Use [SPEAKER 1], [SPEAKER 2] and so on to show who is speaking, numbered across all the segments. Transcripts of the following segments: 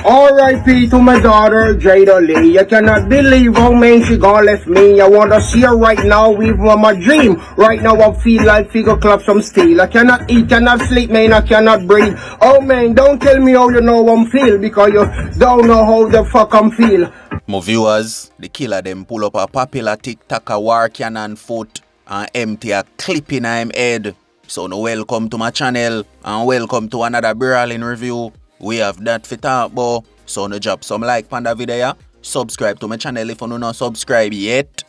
[SPEAKER 1] R.I.P. to my daughter, Jada Lee. You cannot believe how man she gone left me. I wanna see her right now, even my dream. Right now I feel like figure clap some steel. I cannot eat, cannot sleep, man, I cannot breathe. Oh man, don't tell me how you know I'm feel, because you don't know how the fuck I'm feel.
[SPEAKER 2] My viewers, the killer them pull up a popular TikToker war cannon foot and empty a clip in him head. So no welcome to my channel and welcome to another brawling review. We have that for talk about. So no drop some like on the video. Subscribe to my channel if you not subscribe yet.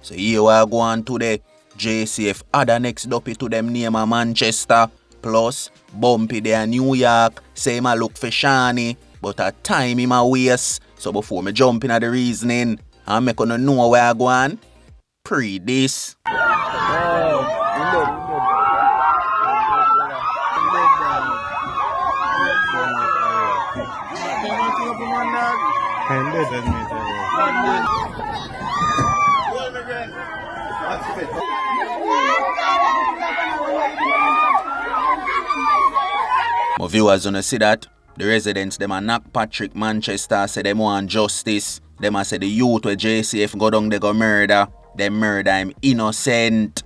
[SPEAKER 2] So here we are going today. JCF other next dopey to them name a Manchester. Plus Bumpy there New York. Say him a look for Shawnny. But at time him a waste. So before me jump in at the reasoning, I'm make you know where I go on. Pre this. My viewers wanna see that. The residents, them a knock Patrick Manchester, say them want justice. Them a say the youth where JCF go down they go murder. Them murder him innocent.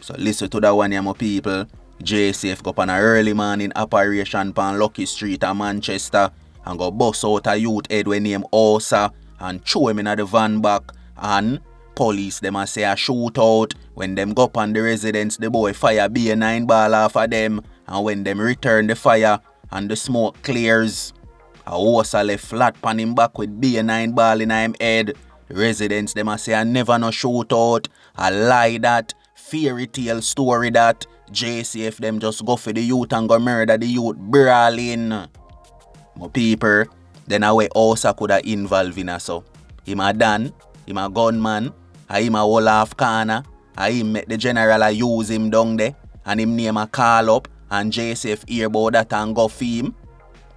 [SPEAKER 2] So listen to that one, my people. JCF go on a early morning operation pan Lucky Street in Manchester and go bust out a youth head when name Osah and throw him in the van back. And police them a say a shootout. When them go on the residents, the boy fire B9 ball off of them. And when them return the fire and the smoke clears, a Osah left flat pan him back with B9 ball in him head. The residents them a say I never no shootout. A lie that. Fairy tale story that. JCF them just go for the youth and go murder the youth brawling. My people, then away Osah coulda involved in us so. Him a Dan, him a gunman, and him a whole half corner, and him make the general a use him down there, and him name a call up, and JCF hear about that and go for him.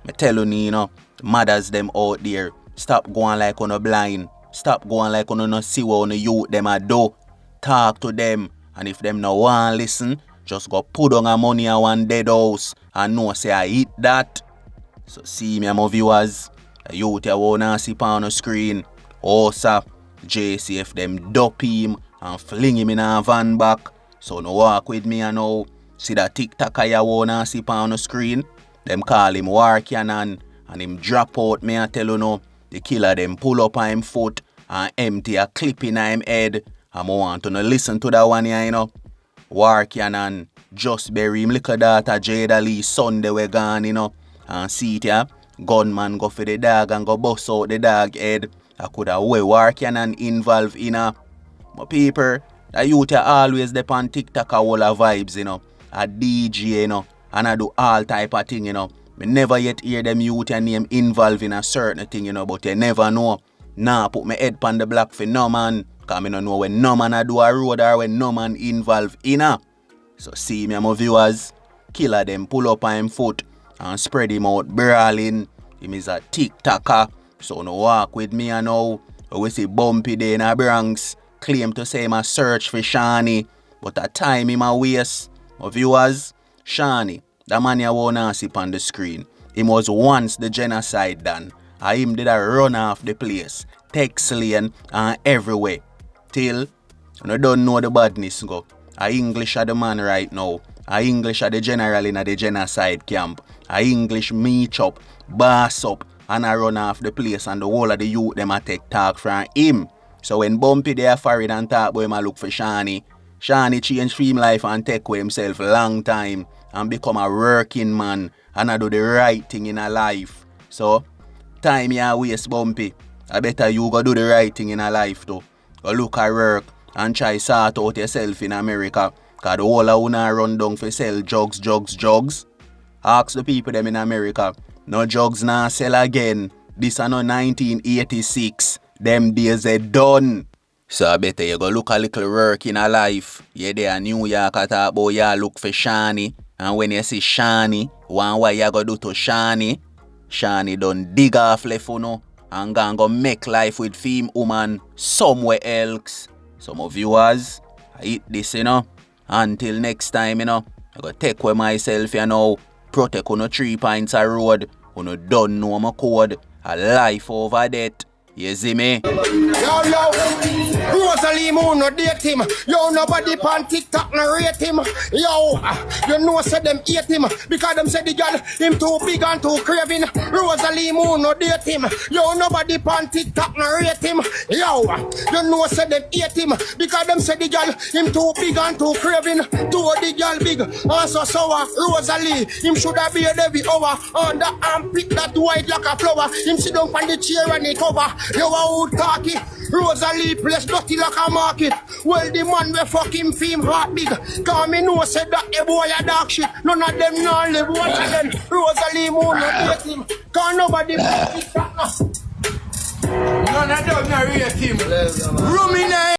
[SPEAKER 2] Me tell you, the mothers them out there, stop going like on a blind, stop going like on no see what on the youth them a do. Talk to them, and if them no want listen, just go put on a money on one dead house and know say I hit that. So see me my viewers, the youth you wanna see on the screen. Osah, JCF them dope him and fling him in a van back. So no walk with me and now. See that TikToker you wanna see on the screen. Them call him war cannon and him drop out me I tell you no. The killer them pull up on him foot and empty a clip in him head. And I want to listen to that one here, you know. War cannon just bury him little daughter Jada Lee Sunday we gone, you know. And see it here, gunman go for the dog and go bust out the dog head. I could have way war cannon involved in a. My people, the youth are always dey on TikTok a whole of vibes, you know. A DJ, you know. And I do all type of thing, you know. Me never yet hear them youth and name involved in a certain thing, you know. But you never know. Nah, put my head on the block for no man. Because I don't know when no man a do a road or when no man involved in a. So see me my viewers, killer them pull up on him foot and spread him out brawling. Him is a TikToker. So no walk with me and now. We see Bumpy there in a Bronx. Claim to say him a search for Shawnny. But at time him a waste. My viewers, Shawnny, the man you wanna see on the screen. Him was once the genocide done. And him did a run off the place. Text lane and everywhere. Till you don't know the badness go. A English are the man right now. A English are the general in the genocide camp. A English meet up, boss up, and I run off the place and the whole of the youth them a take talk from him. So when Bumpy there foreign and talk about him a look for Shawnny, Shawnny change him life and take with himself long time and become a working man and I do the right thing in a life. So time you waste Bumpy. I better you go do the right thing in a life too. Go look at work and try sort out yourself in America. Cause the whole of una run down for sell drugs. Ask the people them in America. No drugs now sell again. This are no 1986. Them days are done. So I better you go look a little work in a life. You there in New York at talk about you look for Shawnny. And when you see Shawnny, one way you go do to Shawnny, Shawnny done dig off left for no. And go make life with femme woman somewhere else. So my viewers, I eat this, you know. Until next time, you know, I go take with myself, you know. Protect on 3 points a road. Uno don't know my code. A life over death. You see me?
[SPEAKER 1] Yo, Rosalie Moon no date him. Yo, nobody pan TikTok no rate him. Yo, you know say them hate him because them say the girl him too big and too craving. Rosalie Moon no date him. Yo, nobody pan TikTok no rate him. Yo, you know say them hate him because them say the girl him too big and too craving. Too the girl big and so sour. Rosalie, him shoulda be a every hour. On the armpit that white like a flower. Him sit down on the chair and he cover. You a old cocky. Rosalie place dirty like a market. Well, the man we fucking fame heart big. Cause me know said that a boy a dog shit. None of them not live watch again. Rosalie Moon not rate him. Cause nobody it that. None of them not rate him. Ruminate.